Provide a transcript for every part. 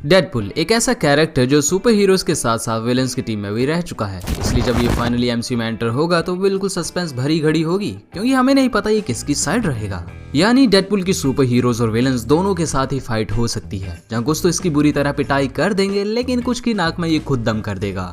Deadpool एक ऐसा character जो सुपर हीरोज के साथ साथ विलेंस की टीम में भी रह चुका है, इसलिए जब ये फाइनली एमसीयू में एंटर होगा तो बिल्कुल सस्पेंस भरी घड़ी होगी, क्योंकि हमें नहीं पता ये किसकी साइड रहेगा। यानी डेडपुल की सुपर हीरोज और विलेंस दोनों के साथ ही फाइट हो सकती है, जहाँ कुछ तो इसकी बुरी तरह पिटाई कर देंगे, लेकिन कुछ की नाक में ये खुद दम कर देगा।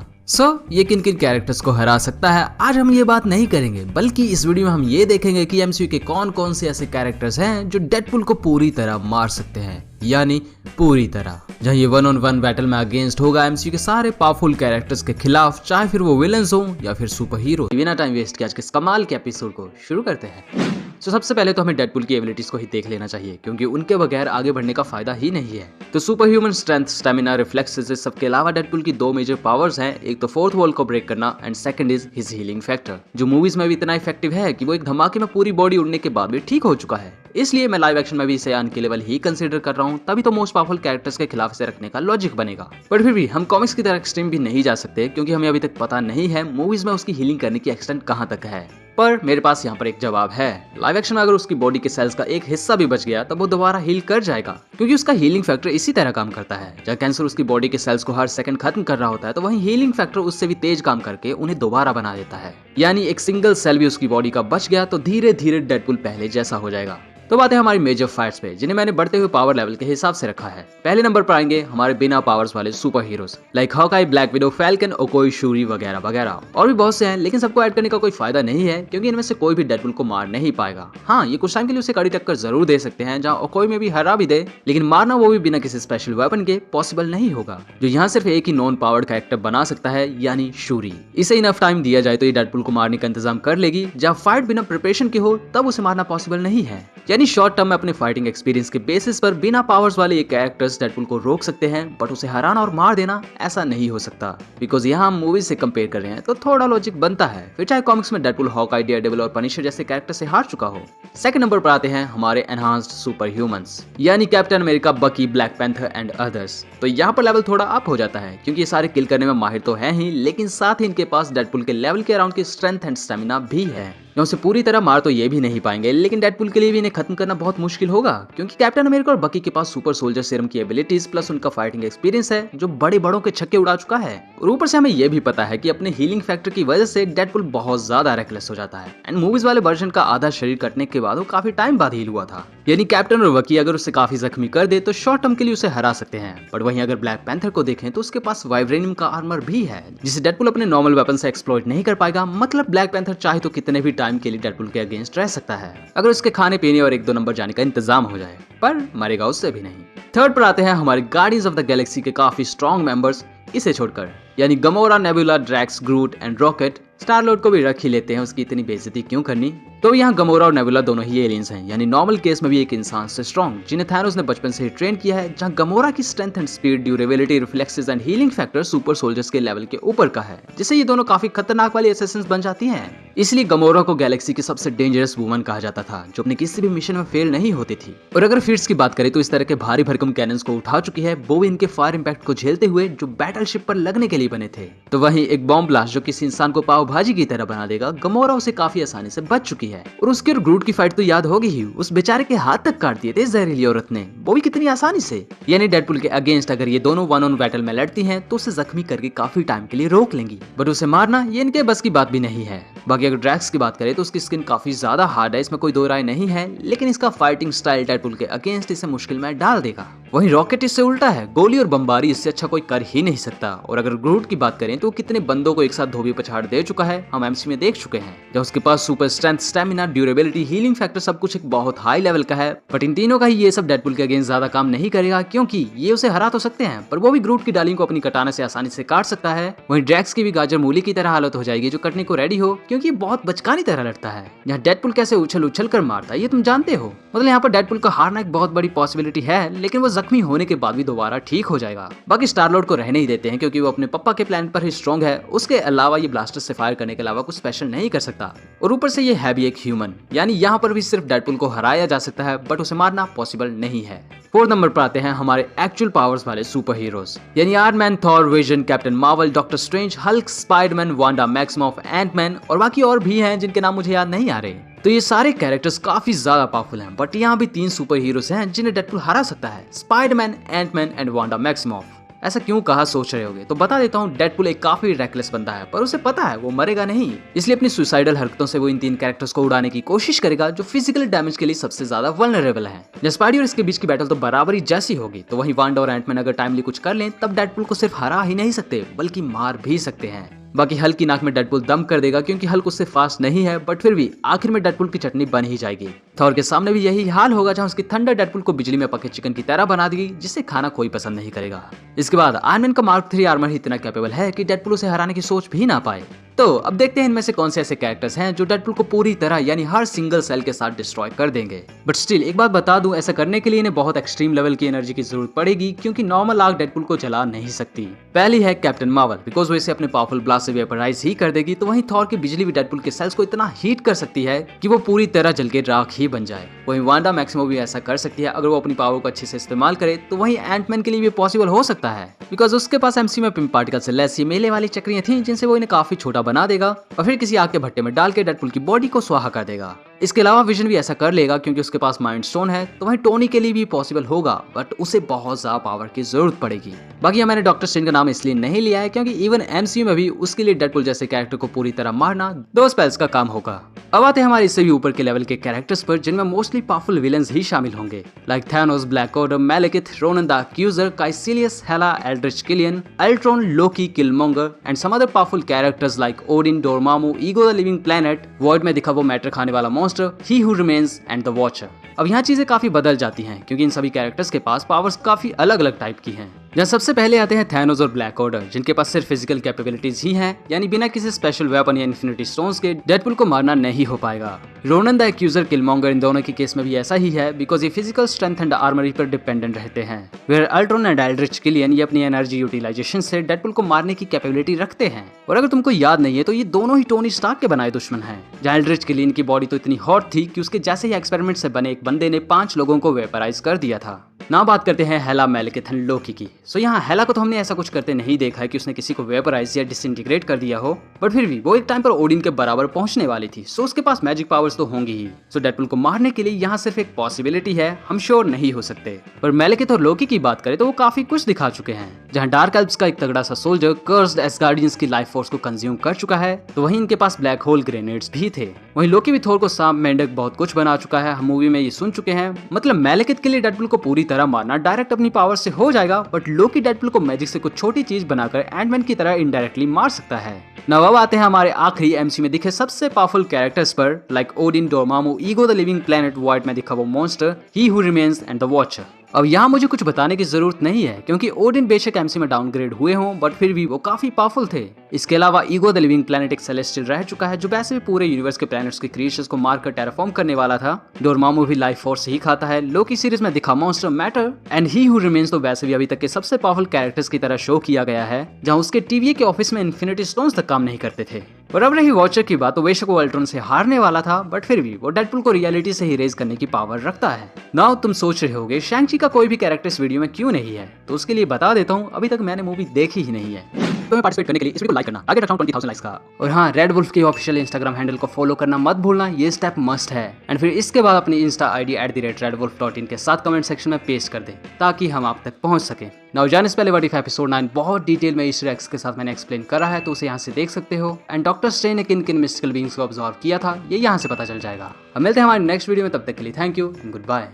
ये किन किन कैरेक्टर्स को हरा सकता है, आज हम ये बात नहीं करेंगे, बल्कि इस वीडियो में हम ये देखेंगे कि एमसीयू के कौन कौन से ऐसे कैरेक्टर्स हैं जो डेडपुल को पूरी तरह मार सकते हैं, यानी पूरी तरह। जहाँ ये 1-on-1 बैटल में अगेंस्ट होगा एमसीयू के सारे पावरफुल कैरेक्टर्स के खिलाफ, चाहे फिर वो विलेंस हो या फिर सुपर हीरो। बिना टाइम वेस्ट किए आज के इस कमाल के एपिसोड को शुरू करते हैं। सबसे पहले तो हमें डेडपुल की एबिलिटीज को ही देख लेना चाहिए, क्योंकि उनके बगैर आगे बढ़ने का फायदा ही नहीं है। तो super human strength, stamina, reflexes, सबके अलावा डेडपुल की दो मेजर पावर्स हैं। एक तो फोर्थ वॉल को ब्रेक करना and second is his healing factor, जो मूवीज में भी इतना इफेक्टिव है कि वो एक धमाके में पूरी बॉडी उड़ने के बाद भी ठीक हो चुका है। इसलिए मैं लाइव एक्शन में भी इसे अनकिलेबल ही कंसीडर कर रहा हूँ, तभी तो मोस्ट पावरफुल कैरेक्टर्स के खिलाफ इसे रखने का लॉजिक बनेगा। पर फिर भी हम कॉमिक्स की तरह एक्सट्रीम भी नहीं जा सकते, क्योंकि हमें अभी तक पता नहीं है मूवीज में उसकी हीलिंग करने की एक्सटेंट कहाँ तक है। पर मेरे पास यहाँ पर एक जवाब है। लाइव एक्शन में अगर उसकी बॉडी के सेल्स का एक हिस्सा भी बच गया तब वो दोबारा हील कर जाएगा, क्योंकि उसका हीलिंग फैक्टर इसी तरह काम करता है। जब कैंसर उसकी बॉडी के सेल्स को हर सेकंड खत्म कर रहा होता है, तो वहीं हीलिंग फैक्टर उससे भी तेज काम करके उन्हें दोबारा बना देता है। यानी एक सिंगल सेल भी उसकी बॉडी का बच गया तो धीरे धीरे डेडपुल पहले जैसा हो जाएगा। तो बात है हमारी मेजर फाइट्स पे, जिन्हें मैंने बढ़ते हुए पावर लेवल के हिसाब से रखा है। पहले नंबर पर आएंगे हमारे बिना पावर्स वाले super heroes like Hawkeye, Black Widow, Falcon, Okoye, Shuri वगैरह वगैरह। और भी बहुत से हैं, लेकिन सबको ऐड करने का कोई फायदा नहीं है, क्योंकि इनमें से कोई भी डेडपुल को मार नहीं पाएगा। हाँ, ये कुछ टाइम के लिए उसे कड़ी टक्कर जरूर दे सकते हैं, जहाँ ओकोई में भी हरा भी दे, लेकिन मारना वो भी बिना किसी स्पेशल वेपन के पॉसिबल नहीं होगा। जो यहाँ सिर्फ एक ही नॉन पावर्ड कैरेक्टर बना सकता है, यानी शूरी। इसे इनफ टाइम दिया जाए तो ये डेडपुल को मारने का इंतजाम कर लेगी। जहाँ फाइट बिना प्रिपरेशन के हो तब उसे मारना पॉसिबल नहीं है। यानी शॉर्ट टर्म में अपने फाइटिंग एक्सपीरियंस के बेसिस पर बिना पावर्स वाले ये कैरेक्टर्स डेडपुल को रोक सकते हैं, बट उसे हराना और मार देना ऐसा नहीं हो सकता, बिकॉज यहाँ हम मूवीज से कंपेयर कर रहे हैं तो थोड़ा लॉजिक बनता है। फिर चाहे कॉमिक्स में डेडपुल हॉकाई, डेयरडेविल और पनिशर जैसे कैरेक्टर से हार चुका हो। सेकंड नंबर पर आते हैं हमारे एनहांस्ड सुपर ह्यूमंस, यानी कैप्टन अमेरिका, बकी, ब्लैक पैंथर एंड अदर्स। तो यहाँ पर लेवल थोड़ा अप हो जाता है, क्योंकि ये सारे किल करने में माहिर तो हैं ही, लेकिन साथ ही इनके पास डेडपुल के लेवल के अराउंड की स्ट्रेंथ एंड स्टेमिना भी है। उसे पूरी तरह मार तो ये भी नहीं पाएंगे, लेकिन डेडपुल के लिए भी इन्हें खत्म करना बहुत मुश्किल होगा, क्योंकि कैप्टन अमेरिका और बकी के पास सुपर सोल्जर सीरम की एबिलिटीज प्लस उनका फाइटिंग एक्सपीरियंस है, जो बड़े बड़ों के छक्के उड़ा चुका है। और ऊपर से हमें यह भी पता है कि अपने हीलिंग फैक्टर की वजह से डेडपुल बहुत ज्यादा रेकलेस हो जाता है। एंड मूवीज वाले वर्जन का आधा शरीर कटने के बाद वो काफी टाइम बाद हील हुआ था। यानी कैप्टन और बकी अगर उसे काफी जख्मी कर दे तो शॉर्ट टर्म के लिए उसे हरा सकते हैं। बट वहीं अगर ब्लैक पैंथर को देखें तो उसके पास वाइब्रेनियम का आर्मर भी है, जिसे डेडपुल अपने नॉर्मल वेपन से एक्सप्लॉइट नहीं कर पाएगा। मतलब ब्लैक पैंथर चाहे तो कितने भी टाइम के लिए डेडपुल के अगेंस्ट रह सकता है, अगर उसके खाने पीने और 1-2 नंबर जाने का इंतजाम हो जाए, पर मरेगा उससे भी नहीं। थर्ड पर आते हैं हमारे गार्डियंस ऑफ द गैलेक्सी के काफी स्ट्रॉन्ग मेंबर्स, इसे छोड़कर, यानी Gamora, Nebula, Drax, Groot and Rocket. Star Lord को भी रख ही लेते हैं, उसकी इतनी बेइज्जती क्यों करनी। तो यहाँ गमोरा और नेबुला दोनों ही एलियंस हैं, यानी नॉर्मल केस में भी एक इंसान से स्ट्रॉन्ग, जिन्हें थैनोस ने बचपन से ही ट्रेन किया है। जहाँ गमोरा की strength and speed, durability, reflexes and healing factor super soldiers के लेवल के ऊपर का है, जिससे ये दोनों काफी खतरनाक वाली असैसिन्स बन जाती हैं। इसलिए गमोरा को गैलेक्सी की सबसे डेंजरस वुमन कहा जाता था, जो अपने किसी भी मिशन में फेल नहीं होती थी। और अगर फिट्स की बात करें तो इस तरह के भारी भरकम कैनन्स को उठा चुकी है, वो भी इनके फायर इंपैक्ट को झेलते हुए, जो बैटलशिप पर लगने के लिए बने थे। तो वहीं एक बॉम्ब ब्लास्ट जो किसी इंसान को पाव भाजी की तरह बना देगा, गमोरा उसे काफी आसानी से बच चुकी है। और उसके और ग्रूट की फाइट तो याद होगी ही, उस बेचारे के हाथ तक काट दिए थे जहरीली औरत ने, वो भी कितनी आसानी से। यानी डेडपुल के अगेंस्ट अगर ये दोनों 1-on-1 बैटल में लड़ती हैं तो उसे जख्मी करके काफी टाइम के लिए रोक लेंगी, बट उसे मारना ये इनके बस की बात भी नहीं है। बाकी अगर ड्रैक्स की बात करें तो उसकी स्किन काफी ज्यादा हार्ड है, इसमें कोई दो राय नहीं है, लेकिन इसका फाइटिंग स्टाइल डेडपुल के अगेंस्ट इसे मुश्किल में डाल देगा। वहीं रॉकेट इससे उल्टा है, गोली और बमबारी इससे अच्छा कोई कर ही नहीं सकता। और अगर ग्रूट की बात करें तो कितने बंदों को एक साथ धोबी पछाड़ दे चुका है, हम एमसी में देख चुके हैं। जब उसके पास super strength, stamina, durability, healing factor सब कुछ एक बहुत हाई लेवल का है, बट इन तीनों का ही ये सब डेडपुल के अगेंस्ट ज्यादा काम नहीं करेगा, क्योंकि ये उसे हरा तो सकते हैं, पर वो भी ग्रूट की डालिंग को अपनी कटाना से आसानी से काट सकता है। वहीं ड्रैक्स की भी गाजर मूली की तरह हालत हो जाएगी, जो कटने को रेडी हो, क्योंकि बहुत बचकानी तरह लड़ता है। यहाँ डेडपुल कैसे उछल उछल कर मारता है ये तुम जानते हो। मतलब यहाँ पर डेडपुल का हारना एक बहुत बड़ी पॉसिबिलिटी है, लेकिन वो जख्मी होने के बाद भी दोबारा ठीक हो जाएगा। बाकी स्टार लॉर्ड को रहने ही देते हैं, क्योंकि वो अपने पापा के प्लान पर ही स्ट्रॉन्ग है। उसके अलावा ये ब्लास्टर से फायर करने के अलावा कुछ स्पेशल नहीं कर सकता, और ऊपर से ये है भी एक ह्यूमन, यानी यहाँ पर भी सिर्फ डेडपुल को हराया जा सकता है, बट उसे मारना पॉसिबल नहीं है। फोर्थ नंबर पर आते हैं हमारे एक्चुअल पावर्स वाले सुपर हीरोज, यानी Iron Man, Thor, Vision, Captain Marvel, Doctor Strange, Hulk, Spiderman, Wanda Maximoff, Antman और बाकी और भी हैं जिनके नाम मुझे याद नहीं आ रहे। तो ये सारे कैरेक्टर्स काफी ज्यादा पावरफुल हैं, बट यहाँ भी 3 सुपर हीरोज हैं जिन्हें डेडपुल हरा सकता है, Spiderman, Antman and Wanda Maximoff. ऐसा क्यों कहा सोच रहे होगे, तो बता देता हूँ। डेडपुल एक काफी रेकलेस बंदा है, पर उसे पता है वो मरेगा नहीं, इसलिए अपनी सुसाइडल हरकतों से वो इन 3 कैरेक्टर्स को उड़ाने की कोशिश करेगा जो फिजिकल डैमेज के लिए सबसे ज्यादा वल्नरेबल है। जब स्पाइडी और इसके बीच की बैटल तो बराबरी जैसी होगी, तो वहीं वांडा और एंटमैन अगर टाइमली कुछ कर लें तब डेडपुल को सिर्फ हरा ही नहीं सकते बल्कि मार भी सकते हैं। बाकी हल्क की नाक में डेडपुल दम कर देगा क्योंकि हल्क उससे फास्ट नहीं है, बट फिर भी आखिर में डेडपुल की चटनी बन ही जाएगी। थॉर के सामने भी यही हाल होगा, जहां उसकी थंडर डेडपुल को बिजली में पके चिकन की तरह बना देगी, जिसे खाना कोई पसंद नहीं करेगा। इसके बाद आयरन मैन का मार्क 3 आर्मर ही इतना कैपेबल है कि डेडपुल उसे हराने की सोच भी ना पाए। तो अब देखते हैं इनमें से कौन से ऐसे कैरेक्टर्स हैं जो डेडपुल को पूरी तरह यानी हर सिंगल सेल के साथ डिस्ट्रॉय कर देंगे। बट स्टिल एक बात बता दूं, ऐसा करने के लिए इन्हें बहुत एक्सट्रीम लेवल की एनर्जी की जरूरत पड़ेगी, क्योंकि नॉर्मल आग डेडपुल को जला नहीं सकती। पहली है कैप्टन मार्वल, बिकॉज वो इसे अपने पावरफुल ब्लास्ट से वेपराइज ही कर देगी। तो वहीं थॉर की बिजली भी डेडपुल के सेल्स को इतना हीट कर सकती है कि वो पूरी तरह जल के राख ही बन जाए। वहीं वांडा मैक्सिमो भी ऐसा कर सकती है अगर वो अपनी पावर को अच्छे से इस्तेमाल करे। तो वहीं एंटमैन के लिए भी पॉसिबल हो सकता है, बिकॉज उसके पास एमसीयू में पिंक पार्टिकल से लैस ये मेले वाली चक्रियां थी, जिनसे वो इन्हें काफी छोटा बना देगा और फिर किसी आग के भट्टे में डाल के डेडपुल की बॉडी को स्वाहा कर देगा। इसके अलावा विजन भी ऐसा कर लेगा क्योंकि उसके पास माइंड स्टोन है। तो वहीं टोनी के लिए भी पॉसिबल होगा, बट उसे बहुत ज्यादा पावर की जरूरत पड़ेगी। बाकी मैंने डॉक्टर स्ट्रेंज का नाम इसलिए नहीं लिया है क्योंकि इवन एमसीयू में भी उसके लिए डेडपुल जैसे कैरेक्टर को पूरी तरह मारना 2 स्पेल्स का काम होगा। अब आते हैं हमारे इससे भी ऊपर के लेवल के कैरेक्टर्स पर, जिनमें मोस्टली पावरफुल विलेंस ही शामिल होंगे, like Thanos, black order, Malekith, Ronan the accuser, Kaecilius, Hela, Aldrich Killian, Ultron, Loki, Killmonger and some other powerful characters like Odin, Dormammu, Ego the living planet, void में दिखा वो matter खाने वाला monster, he who remains and the watcher. अब यहाँ चीजें काफी बदल जाती हैं क्योंकि इन सभी कैरेक्टर्स के पास पावर्स काफी अलग अलग टाइप की हैं। जहाँ सबसे पहले आते हैं थैनोस और ब्लैक ऑर्डर, जिनके पास सिर्फ फिजिकल कैपेबिलिटीज ही हैं, यानी बिना किसी स्पेशल वेपन या इन्फिनिटी स्टोन्स के डेडपुल को मारना नहीं हो पाएगा। रोनन द एक्यूजर, किलमोंगर, इन दोनों के केस में भी ऐसा ही है, बिकॉज ये फिजिकल स्ट्रेंथ एंड आर्मरी पर डिपेंडेंट रहते हैं। Where Ultron and Aldrich Killian ये अपनी एनर्जी यूटिलाइजेशन से डेडपुल को मारने की कैपेबिलिटी रखते हैं। और अगर तुमको याद नहीं है तो ये दोनों ही टोनी स्टार्क के बनाए दुश्मन हैं। जहाँ एल्ड्रिच किलियन की बॉडी तो इतनी हॉट थी कि उसके जैसे ही एक्सपेरिमेंट से बने एक बंदे ने 5 लोगों को वेपराइज कर दिया था। ना बात करते हैं हेला, मैलेकिथ एंड लोकी की। सो यहाँ हेला को तो हमने ऐसा कुछ करते नहीं देखा है कि उसने किसी को वेपराइज या डिसइंटीग्रेट कर दिया हो, बट फिर भी वो एक टाइम पर ओडिन के बराबर पहुंचने वाली थी। सो उसके पास मैजिक पावर्स तो होंगी ही। सो डेडपुल को मारने के लिए यहाँ सिर्फ एक पॉसिबिलिटी है, हम श्योर नहीं हो सकते। पर मैलेकिथ और लोकी की बात करें तो वो काफी कुछ दिखा चुके हैं। जहाँ डार्क एल्व्स का एक तगड़ा सा सोल्जर कर्स्ड एसगार्डियंस की लाइफ फोर्स को कंज्यूम कर चुका है, तो वहीं इनके पास ब्लैक होल ग्रेनेड्स भी थे। वहीं लोकी भी थोर को सांप, मेंढक बहुत कुछ बना चुका है, हम मूवी में ये सुन चुके हैं। मतलब मैलेकिथ के लिए डेडपुल को पूरी तरह मारना डायरेक्ट अपनी पावर से हो जाएगा, बट लोकी डेडपुल को मैजिक से कुछ छोटी चीज बनाकर एंटमैन की तरह इनडायरेक्टली मार सकता है। नाउ अब आते हैं हमारे आखिरी एमसीयू में दिखे सबसे पावरफुल कैरेक्टर्स पर, like Odin, Dormammu, Ego the living planet, void में दिखा वो monster, he who remains and the watcher. अब यहाँ मुझे कुछ बताने की जरूरत नहीं है क्योंकि ओडिन बेशक एमसीयू में डाउनग्रेड हुए हों, बट फिर भी वो काफी पावरफुल थे। इसके अलावा ईगो द लिविंग प्लैनेट एक सेलेस्टियल रह चुका है जो वैसे भी पूरे यूनिवर्स के प्लैनेट्स के क्रिएशंस को मारकर टेराफॉर्म करने वाला था। डोरमामू भी लाइफ फोर्स ही खाता है। लोकी सीरीज में दिखा monster matter and he who remains तो वैसे भी अभी तक के सबसे पावरफुल कैरेक्टर्स की तरह शो किया गया है, जहाँ उसके टीवीए के ऑफिस में इन्फिनिटी स्टोन्स तक काम नहीं करते थे। और अब रही वॉचर की बात, तो बेशक वो अल्ट्रॉन से हारने वाला था, बट फिर भी वो डेडपुल को रियलिटी से ही रेज करने की पावर रखता है। नाउ तुम सोच रहे होगे शैंग-ची का कोई भी कैरेक्टर इस वीडियो में क्यों नहीं है, तो उसके लिए बता देता हूँ, अभी तक मैंने मूवी देखी ही नहीं है। तो मैं पार्टिसिपेट करने के लिए इस वीडियो को लाइक करना, टारगेट रखा हूं 20,000 लाइक्स का। और हाँ, रेड वुल्फ के ऑफिशियल इंस्टाग्राम हैंडल को फॉलो करना मत भूलना, ये स्टेप मस्ट है। एंड फिर इसके बाद अपनी इंस्टा आईडी @redwolf.in के साथ कमेंट सेक्शन में पेस्ट कर दें ताकि हम आप तक पहुंच सके। नाउ जाने से पहले व्हाट इफ एपिसोड 9 बहुत डिटेल में ईस्टर एग्स के साथ मैंने एक्सप्लेन करा है, तो उसे यहाँ से देख सकते हो। एंड डॉक्टर स्ट्रेंज ने किन किन मिस्टिकल बीइंग्स को ऑब्जर्व किया था, ये यहाँ से पता चल जाएगा। अब मिलते हैं हमारे नेक्स्ट वीडियो में, तब तक के लिए thank you and good bye.